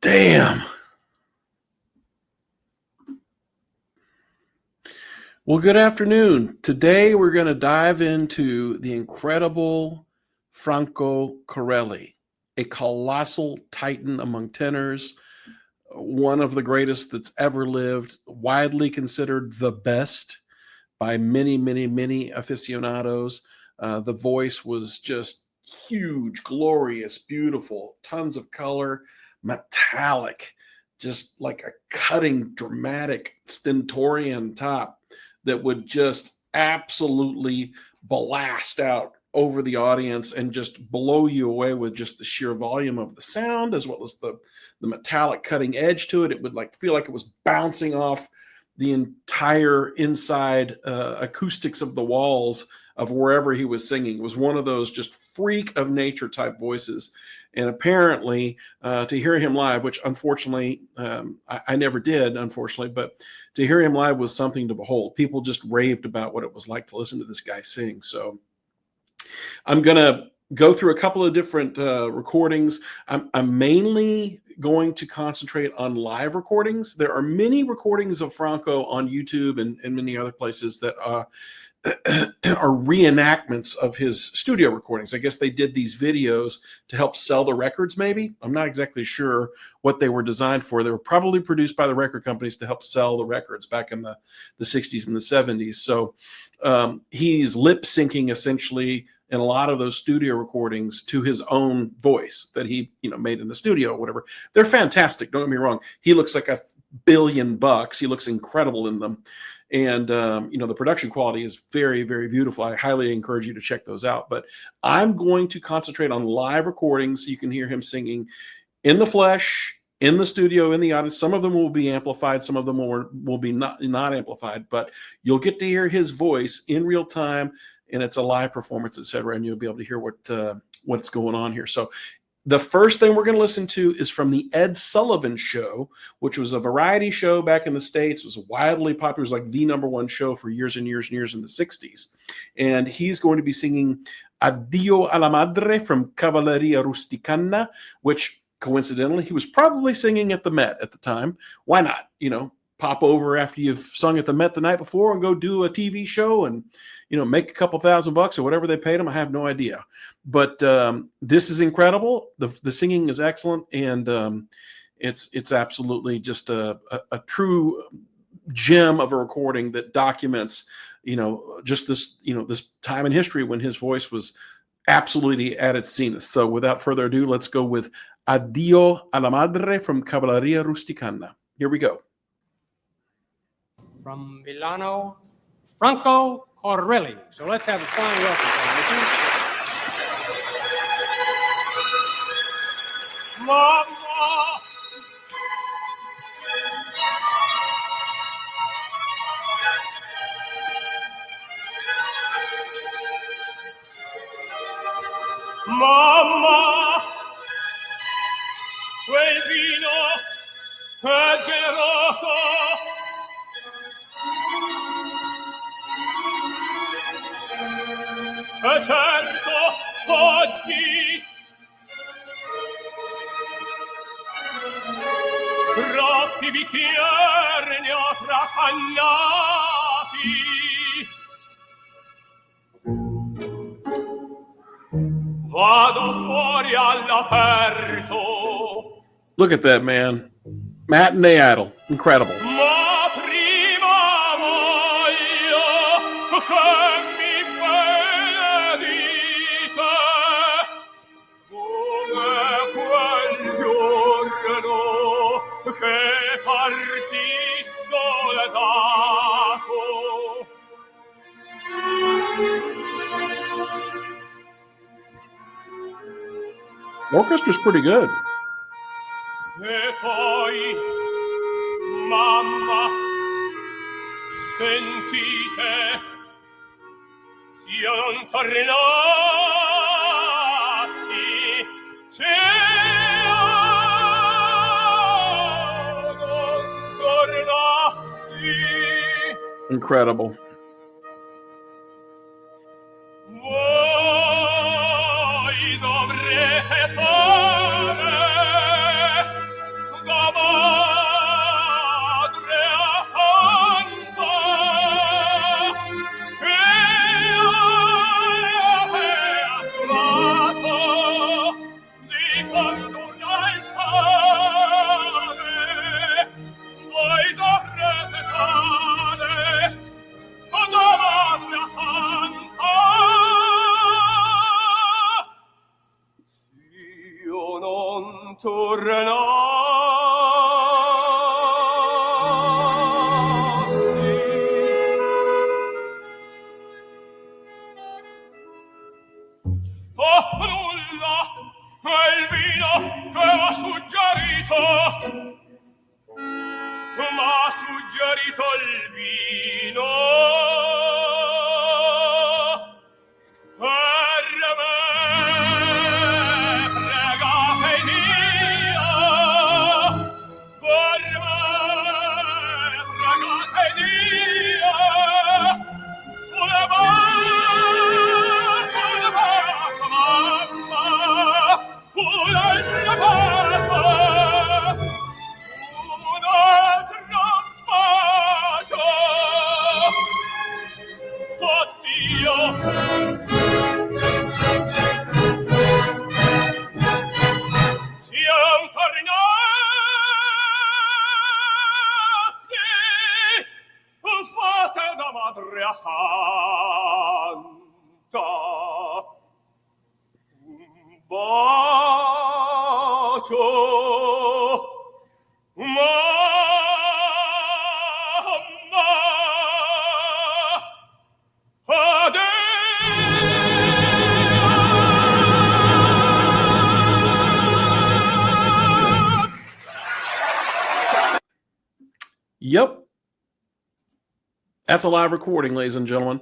Damn. Well, good afternoon. Today we're going to dive into the incredible Franco Corelli, a colossal titan among tenors, one of the greatest that's ever lived, widely considered the best by many, many, many aficionados. The voice was just huge, glorious, beautiful, tons of color, metallic, just like a cutting, dramatic stentorian top that would just absolutely blast out over the audience and just blow you away with just the sheer volume of the sound, as well as the metallic cutting edge to it. It would like feel like it was bouncing off the entire inside acoustics of the walls of wherever he was singing. It was one of those just freak of nature type voices. And apparently to hear him live, which unfortunately I never did, unfortunately, but to hear him live was something to behold. People just raved about what it was like to listen to this guy sing. So I'm going to go through a couple of different recordings. I'm mainly going to concentrate on live recordings. There are many recordings of Franco on YouTube and many other places that are reenactments of his studio recordings. I guess they did these videos to help sell the records, maybe. I'm not exactly sure what they were designed for. They were probably produced by the record companies to help sell the records back in the 60s and the 70s. So he's lip syncing essentially in a lot of those studio recordings to his own voice that he, made in the studio or whatever. They're fantastic. Don't get me wrong. He looks like $1 billion. He looks incredible in them. And, the production quality is very, very beautiful. I highly encourage you to check those out. But I'm going to concentrate on live recordings so you can hear him singing in the flesh, in the studio, in the audience. Some of them will be amplified. Some of them will be not amplified. But you'll get to hear his voice in real time. And it's a live performance, et cetera, and you'll be able to hear what's going on here. So the first thing we're going to listen to is from the Ed Sullivan Show, which was a variety show back in the States. It was widely popular. It was like the #1 show for years and years and years in the 60s. And he's going to be singing Addio alla Madre from Cavalleria Rusticana, which coincidentally, he was probably singing at the Met at the time. Why not? Pop over after you've sung at the Met the night before and go do a TV show and, make a couple $1,000 or whatever they paid him. I have no idea. But this is incredible. The singing is excellent. And it's absolutely just a true gem of a recording that documents, just this time in history when his voice was absolutely at its zenith. So without further ado, let's go with Addio alla Madre from Cavalleria Rusticana. Here we go. From Milano, Franco Corelli. So let's have a fine welcome. Mama! Mamma, quel vino è generoso. E certo, oggi, troppi bicchieri ne ho tracagnati. Vado fuori all'aperto. Look at that, man. Matinee Idol. Incredible. Ma prima voglio che mi benedite come quel giorno che partì soldato. Orchestra's pretty good. E poi, mamma, sentite, s'io non tornassi, se io non tornassi. Incredible. Voi dovrete fare da madre a santa, e io trovato di quando un altare. Voi dovrete fare da madre a santa, io non tornassi. Oh, nulla, è il vino che m'ha suggerito, m'ha suggerito il vino. Per me pregate Dio, per me pregate Dio, una bacia mamma, un'altra bacia, un'altra bacia. Oddio, s'io non tornassi, fate da madre a santa un bacio, mamma. Yep. That's a live recording, ladies and gentlemen.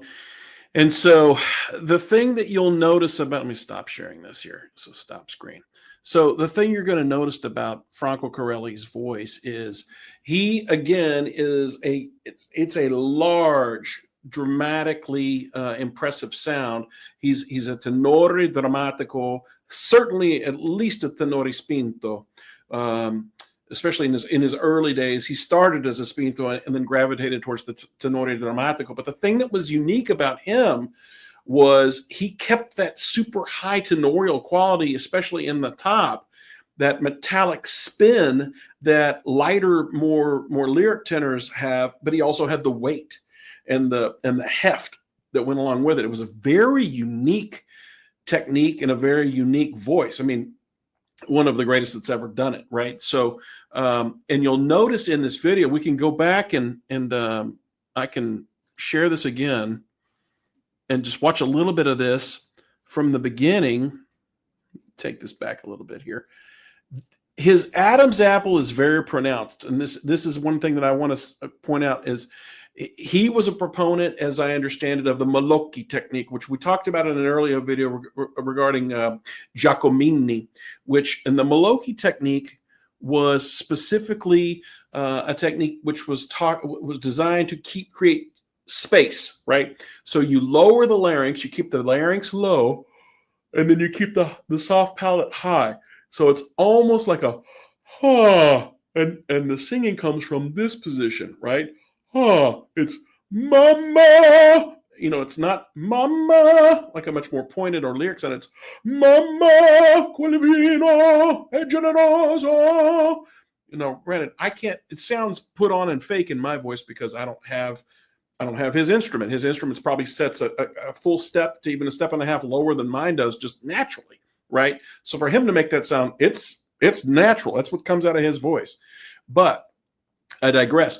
And so the thing that you'll notice about, let me stop sharing this here. So stop screen. So the thing you're going to notice about Franco Corelli's voice is he, again, is it's a large, dramatically impressive sound. He's a tenore drammatico, certainly at least a tenore spinto. Especially in his early days, he started as a spinto and then gravitated towards the tenore drammatico. But the thing that was unique about him was he kept that super high tenorial quality, especially in the top, that metallic spin that lighter, more lyric tenors have. But he also had the weight and the heft that went along with it. It was a very unique technique and a very unique voice. I mean, one of the greatest that's ever done it, right? So, and you'll notice in this video, we can go back and I can share this again and just watch a little bit of this from the beginning. Take this back a little bit here. His Adam's apple is very pronounced, and this is one thing that I want to point out is he was a proponent, as I understand it, of the Malocchi technique, which we talked about in an earlier video regarding Giacomini, which in the Malocchi technique was specifically a technique which was designed to create space, right? So you lower the larynx, you keep the larynx low, and then you keep the soft palate high. So it's almost like a ha, and the singing comes from this position, right? It's mama. You know, it's not mama like a much more pointed or lyric sound. It's mama, quel vino è generoso. You know, granted, I can't. It sounds put on and fake in my voice because I don't have his instrument. His instrument probably sets a full step to even a step and a half lower than mine does, just naturally, right? So for him to make that sound, it's natural. That's what comes out of his voice. But I digress.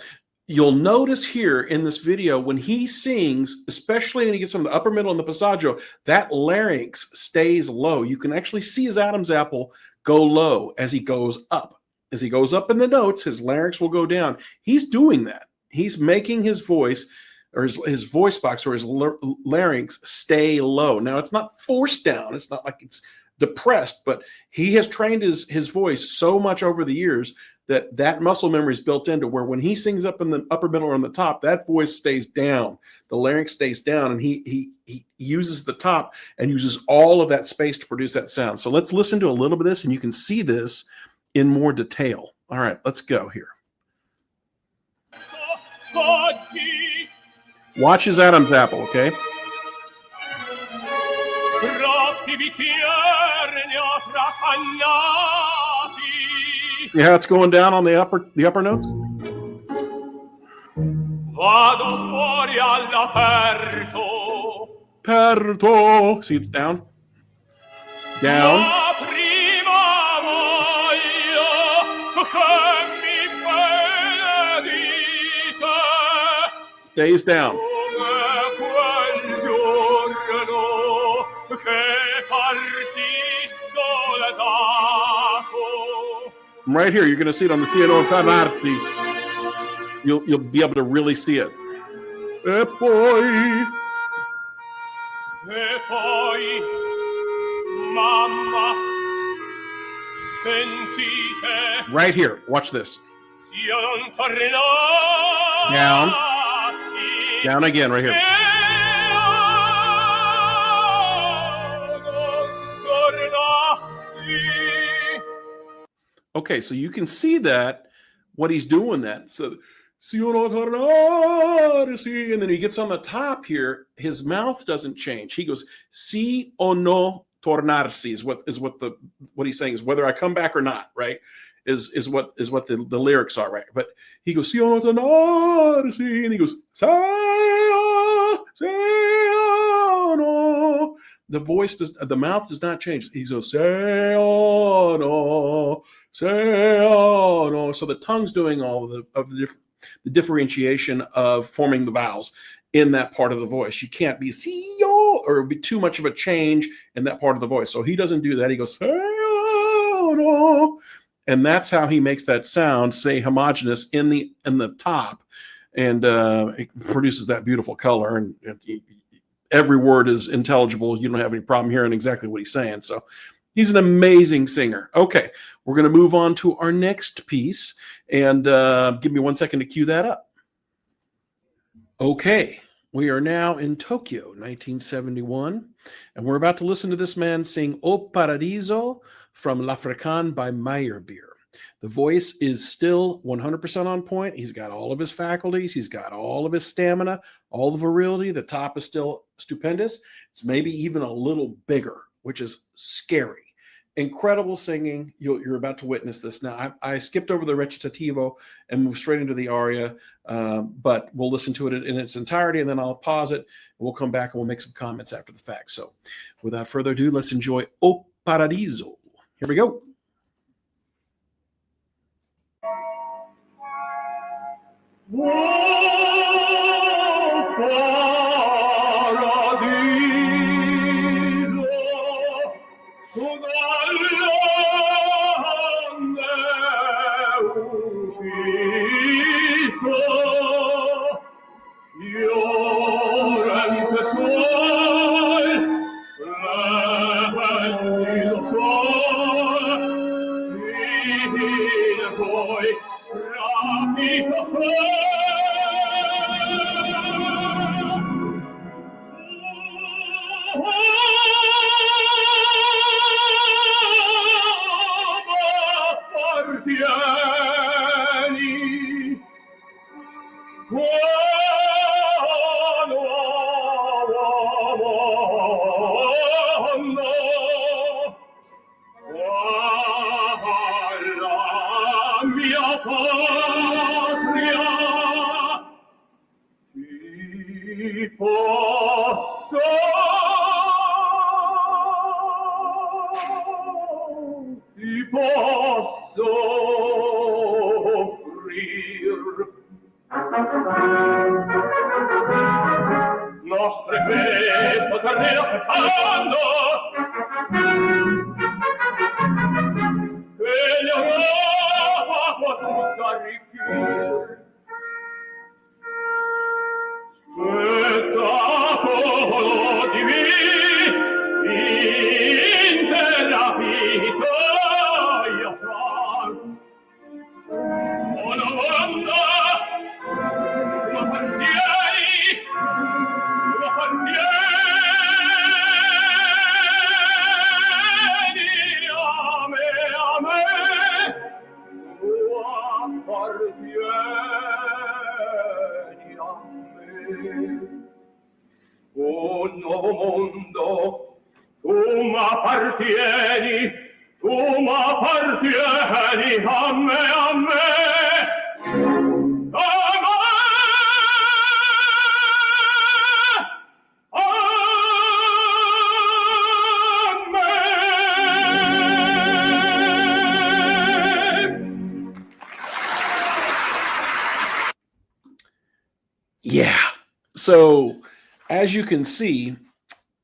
You'll notice here in this video when he sings, especially when he gets from the upper middle and the passaggio, that larynx stays low. You can actually see his Adam's apple go low as he goes up. As he goes up in the notes, his larynx will go down. He's doing that. He's making his voice or his voice box or his larynx stay low. Now it's not forced down. It's not like it's depressed, but he has trained his voice so much over the years that muscle memory is built into where when he sings up in the upper middle or on the top, that voice stays down. The larynx stays down, and he uses the top and uses all of that space to produce that sound. So let's listen to a little bit of this, and you can see this in more detail. All right, let's go here. Oggi Watch his Adam's apple, okay? troppi bicchieri ne ho trafannati. See how it's going down on the upper notes? Vado fuori all'aperto. Perto. See, it's down. Down. Ma prima voglio che mi benedite. Stays down. Come quel giorno che partì soldato. Right here, you're going to see it on the Tenor Tardi. You'll be able to really see it. E poi, mamma, sentite, right here, watch this. s'io non tornassi, Down. Down again, right here. se non tornassi. Okay, so you can see that, what he's doing that. So, and then he gets on the top here, his mouth doesn't change. He goes, si o no tornarsi is what he's saying is whether I come back or not, right? Is what the lyrics are, right? But he goes, si o no tornarsi, and he goes, se no. The mouth does not change. He goes, se no. So the tongue's doing all of the differentiation of forming the vowels in that part of the voice. You can't be see-o, or it would be too much of a change in that part of the voice. So he doesn't do that. He goes, and that's how he makes that sound, say homogeneous in the top, and it produces that beautiful color. And every word is intelligible. You don't have any problem hearing exactly what he's saying. So he's an amazing singer. Okay, we're going to move on to our next piece, and give me 1 second to cue that up. Okay, we are now in Tokyo, 1971, and we're about to listen to this man sing O Paradiso from L'Africaine by Meyerbeer. The voice is still 100% on point. He's got all of his faculties. He's got all of his stamina, all the virility. The top is still stupendous. It's maybe even a little bigger, which is scary. Incredible singing. You're about to witness this. Now, I skipped over the recitativo and moved straight into the aria, but we'll listen to it in its entirety, and then I'll pause it, and we'll come back and we'll make some comments after the fact. So without further ado, let's enjoy O Paradiso. Here we go. L'Europa può tutta arricchire m'appartieni, tu m'appartieni a me, a me. Yeah. So as you can see,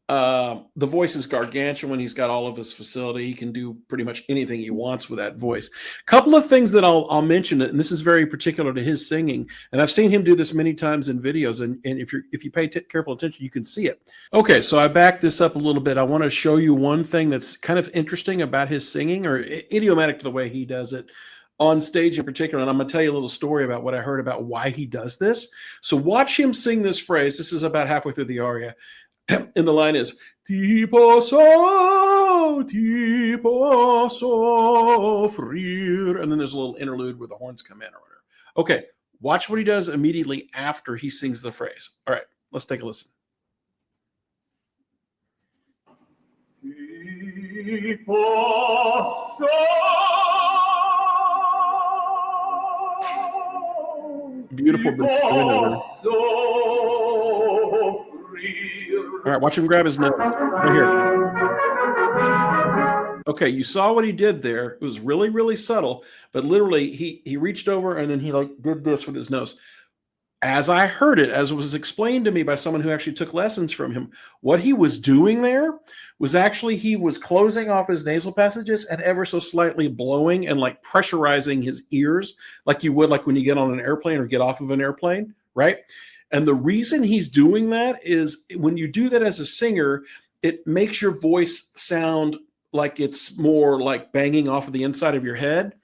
the voice is gargantuan. He's got all of his facility. He can do pretty much anything he wants with that voice. Couple of things that I'll mention, and this is very particular to his singing, and I've seen him do this many times in videos, and if you pay careful attention, you can see it. Okay, so I backed this up a little bit. I want to show you one thing that's kind of interesting about his singing, or idiomatic to the way he does it on stage in particular. And I'm going to tell you a little story about what I heard about why he does this. So watch him sing this phrase. This is about halfway through the aria. And the line is, ti posso offrir. And then there's a little interlude where the horns come in or whatever. Okay, watch what he does immediately after he sings the phrase. All right, let's take a listen. Ti posso. Beautiful. All right, watch him grab his nose right here. Okay, you saw what he did there. It was really, really subtle, but literally he reached over and then he like did this with his nose. As I heard it, as it was explained to me by someone who actually took lessons from him, what he was doing there was actually he was closing off his nasal passages and ever so slightly blowing and like pressurizing his ears like you would like when you get on an airplane or get off of an airplane, right? And the reason he's doing that is when you do that as a singer, it makes your voice sound like it's more like banging off of the inside of your head.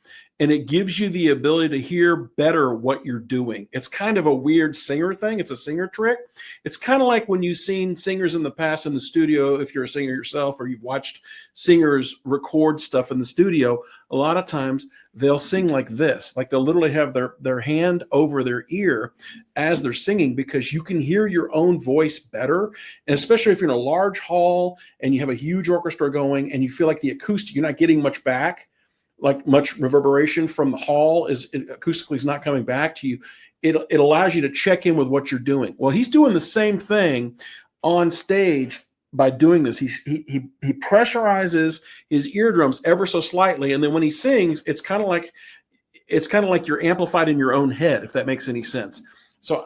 And it gives you the ability to hear better what you're doing. It's kind of a weird singer thing. It's a singer trick. It's kind of like when you've seen singers in the past in the studio, if you're a singer yourself, or you've watched singers record stuff in the studio, a lot of times they'll sing like this. Like they'll literally have their hand over their ear as they're singing because you can hear your own voice better. And especially if you're in a large hall and you have a huge orchestra going and you feel like the acoustic, you're not getting much back, like much reverberation from the hall acoustically is not coming back to you. It allows you to check in with what you're doing. Well, he's doing the same thing on stage by doing this. He pressurizes his eardrums ever so slightly, and then when he sings, it's kind of like you're amplified in your own head, if that makes any sense. So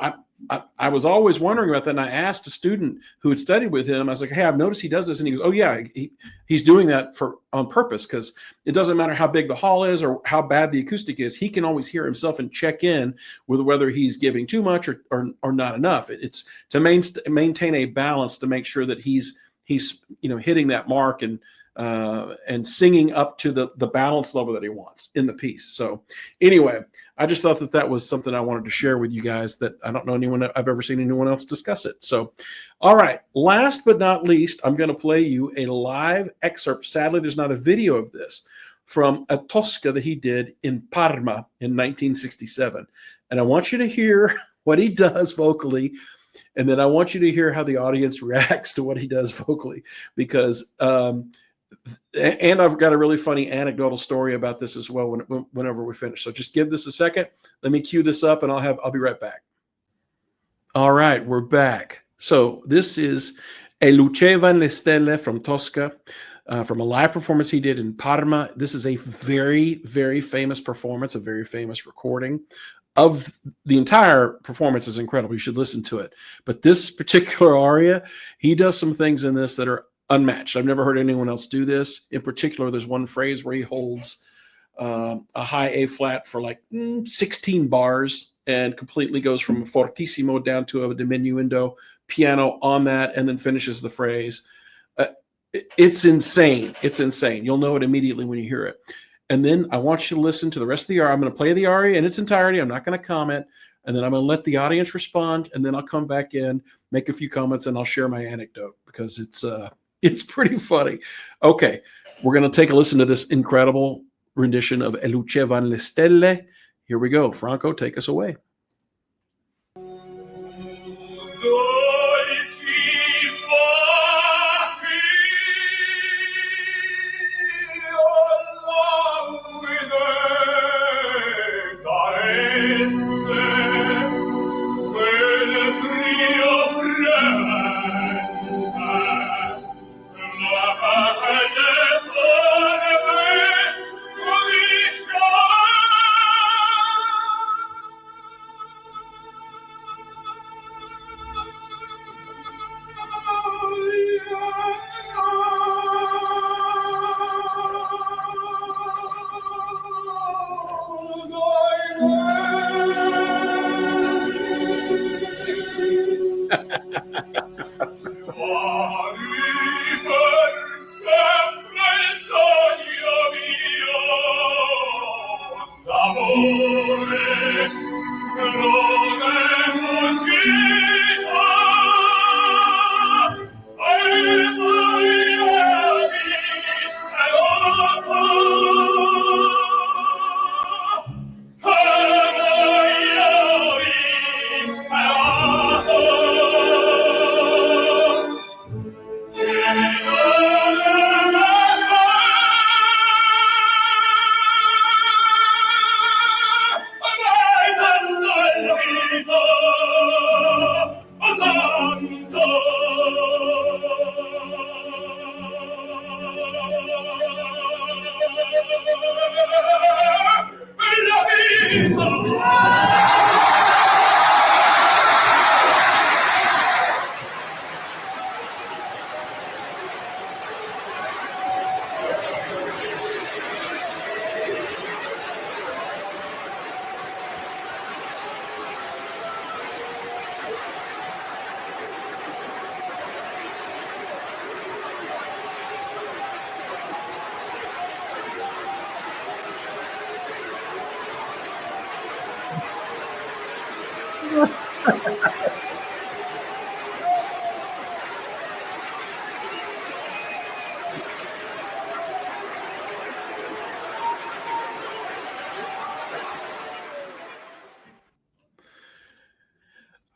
I was always wondering about that, and I asked a student who had studied with him. I was like, "Hey, I've noticed he does this," and he goes, "Oh yeah, he's doing that on purpose because it doesn't matter how big the hall is or how bad the acoustic is. He can always hear himself and check in with whether he's giving too much or not enough. It's to maintain a balance to make sure that he's hitting that mark and singing up to the balance level that he wants in the piece." So anyway, I just thought that was something I wanted to share with you guys that I don't know I've ever seen anyone else discuss it. So, all right, last but not least, I'm going to play you a live excerpt. Sadly, there's not a video of this from a Tosca that he did in Parma in 1967. And I want you to hear what he does vocally. And then I want you to hear how the audience reacts to what he does vocally, because and I've got a really funny anecdotal story about this as well whenever we finish. So just give this a second. Let me cue this up and I'll be right back. All right, we're back. So this is E Lucevano le stelle from Tosca, from a live performance he did in Parma. This is a very, very famous performance, a very famous recording of the entire performance. Is incredible. You should listen to it. But this particular aria, he does some things in this that are unmatched. I've never heard anyone else do this. In particular, there's one phrase where he holds a high A flat for like 16 bars and completely goes from a fortissimo down to a diminuendo piano on that, and then finishes the phrase. It's insane. It's insane. You'll know it immediately when you hear it. And then I want you to listen to the rest of the aria. I'm going to play the aria in its entirety. I'm not going to comment. And then I'm going to let the audience respond. And then I'll come back in, make a few comments, and I'll share my anecdote because it's pretty funny. Okay, we're going to take a listen to this incredible rendition of E Lucevano le stelle. Here we go. Franco, take us away.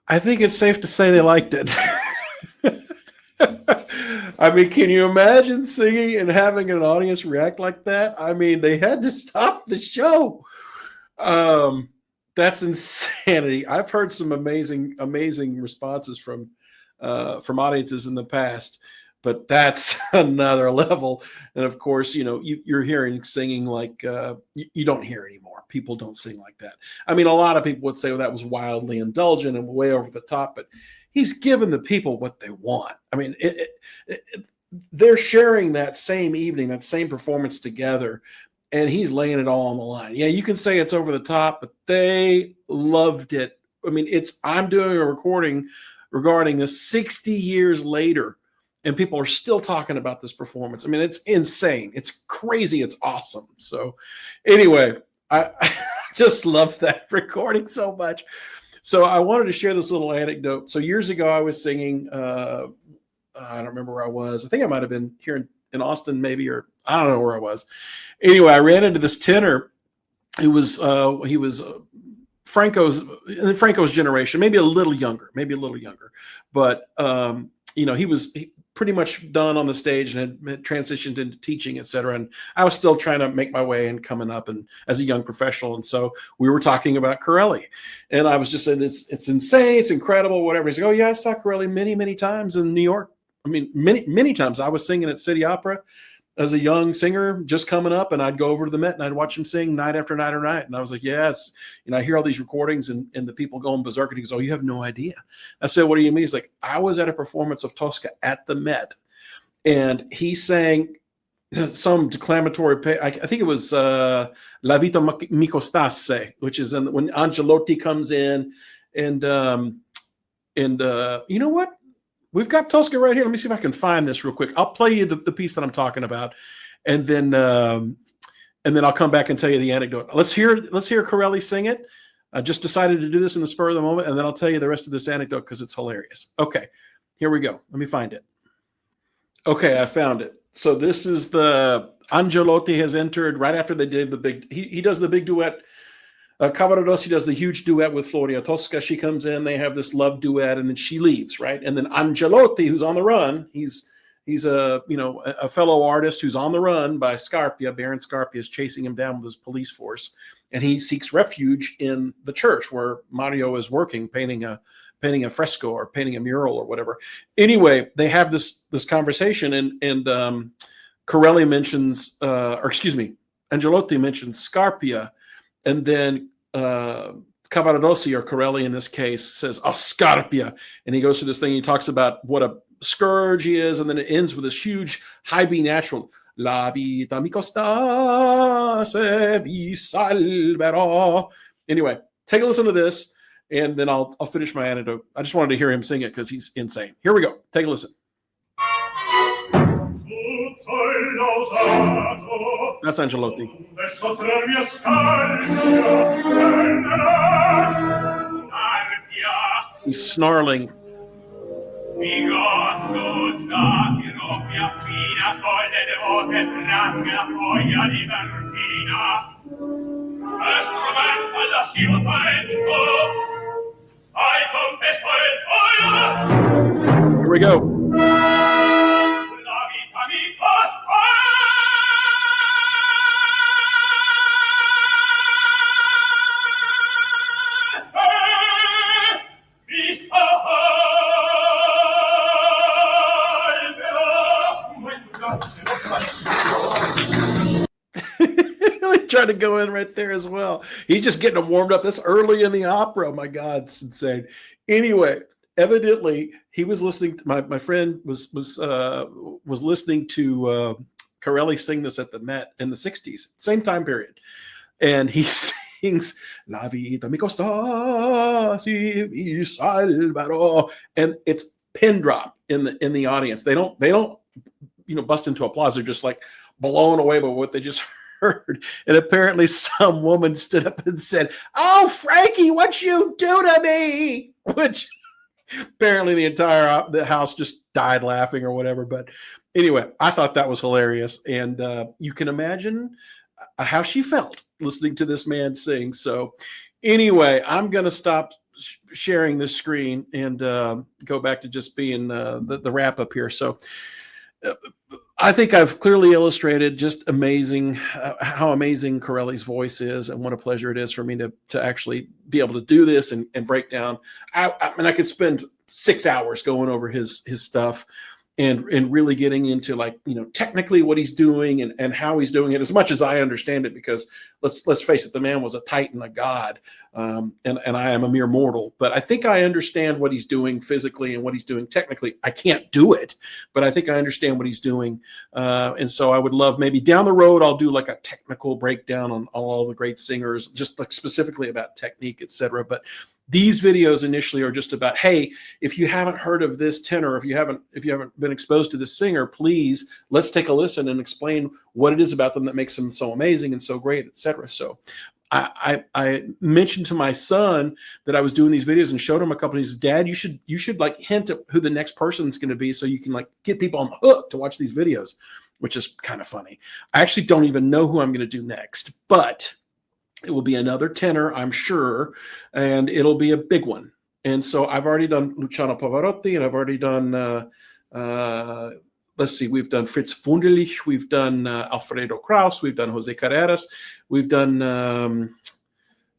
I think it's safe to say they liked it. I mean, can you imagine singing and having an audience react like that? I mean, they had to stop the show. That's insanity. I've heard some amazing responses from audiences in the past, but that's another level. And of course, you know, you're hearing singing like you don't hear anymore. People don't sing like that. I mean, a lot of people would say, well, that was wildly indulgent and way over the top, but he's given the people what they want. I mean, they're sharing that same evening, that same performance together, and he's laying it all on the line. Yeah, you can say it's over the top, but they loved it. I mean, I'm doing a recording regarding this 60 years later, and people are still talking about this performance. I mean, it's insane. It's crazy. It's awesome. So anyway, I just love that recording so much. So I wanted to share this little anecdote. So years ago, I was singing, I don't remember where I was. I think I might have been here in Austin, maybe, or I don't know where I was. Anyway, I ran into this tenor who was, he was Franco's generation, maybe a little younger, but you know, he pretty much done on the stage and had transitioned into teaching, et cetera. And I was still trying to make my way and coming up and as a young professional. And so we were talking about Corelli, and I was just saying, it's insane. It's incredible, whatever. He's like, oh yeah, I saw Corelli many, many times in New York. I mean, many, many times. I was singing at City Opera as a young singer just coming up, and I'd go over to the Met and I'd watch him sing night after night or night. And I was like, yes, you know, I hear all these recordings and the people going berserk, and he goes, oh, you have no idea. I said, what do you mean? He's like, I was at a performance of Tosca at the Met, and he sang some declamatory, I think it was La Vita Mi Costasse, which is when Angelotti comes in, and you know what? We've got Tosca right here. Let me see if I can find this real quick. I'll play you the piece that I'm talking about, and then I'll come back and tell you the anecdote. Let's hear Corelli sing it. I just decided to do this in the spur of the moment, and then I'll tell you the rest of this anecdote because it's hilarious. Okay, here we go. Let me find it. Okay, I found it. So this is the Angelotti has entered right after they did the big. He does the big duet. Cavaradossi does the huge duet with Floria Tosca. She comes in, they have this love duet, and then she leaves, right? And then Angelotti, who's on the run, he's a fellow artist who's on the run by Scarpia. Baron Scarpia is chasing him down with his police force, and he seeks refuge in the church where Mario is working, painting a fresco or painting a mural or whatever. Anyway, they have this conversation, and Corelli mentions, Angelotti mentions Scarpia. And then Cavaradossi, or Corelli in this case, says, oh, Scarpia. And he goes through this thing. He talks about what a scourge he is. And then it ends with this huge high B natural. La vita mi costasse vi salverò. Anyway, take a listen to this, and then I'll finish my anecdote. I just wanted to hear him sing it because he's insane. Here we go. Take a listen. That's Angelotti. Adesso trarmi a scaglia, Ardia, He's snarling. bigotto, satiro, mi affina, colle devote, tranga, foglia libertina. Strumento da sino talento, ai confesso Here we go. la vita mi costa. Really trying to go in right there as well. He's just getting them warmed up. That's early in the opera. Oh my God, it's insane. Anyway, evidently he was listening to my friend was listening to Corelli sing this at the Met in the 60s, same time period. And he sings La vita mi costa si mi salvarò, and it's pin drop in the audience. They don't bust into applause. They're just like blown away by what they just heard. And apparently some woman stood up and said, "Oh, Frankie, what you do to me?" Which apparently the house just died laughing or whatever. But anyway, I thought that was hilarious. And you can imagine how she felt listening to this man sing. So anyway, I'm going to stop sharing this screen and go back to just being the wrap up here. So I think I've clearly illustrated just amazing how amazing Corelli's voice is, and what a pleasure it is for me to actually be able to do this and break down. I mean, I could spend 6 hours going over his stuff and really getting into, like, technically what he's doing and how he's doing it, as much as I understand it, because let's face it, the man was a titan, a god, and I am a mere mortal. But I think I understand what he's doing physically and what he's doing technically. I can't do it, but I think I understand what he's doing, and so I would love, maybe down the road, I'll do like a technical breakdown on all the great singers, just like specifically about technique, etc. But these videos initially are just about, hey, if you haven't heard of this tenor, if you haven't been exposed to this singer, please, let's take a listen and explain what it is about them that makes them so amazing and so great, etc. So I mentioned to my son that I was doing these videos and showed him a couple. He says, "Dad, you should like hint at who the next person's going to be, so you can like get people on the hook to watch these videos," which is kind of funny. I actually don't even know who I'm going to do next, but it will be another tenor, I'm sure, and it'll be a big one. And so I've already done Luciano Pavarotti, and I've already done, let's see, we've done Fritz Wunderlich, we've done Alfredo Kraus, we've done Jose Carreras, we've done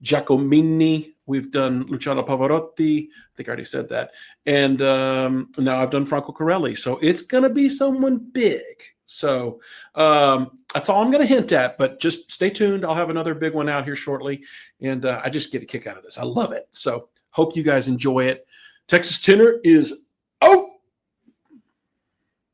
Giacomini, we've done Luciano Pavarotti, I think I already said that, and now I've done Franco Corelli. So it's going to be someone big. So that's all I'm going to hint at, but just stay tuned. I'll have another big one out here shortly, and I just get a kick out of this. I love it. So hope you guys enjoy it. Texas Tenor is out.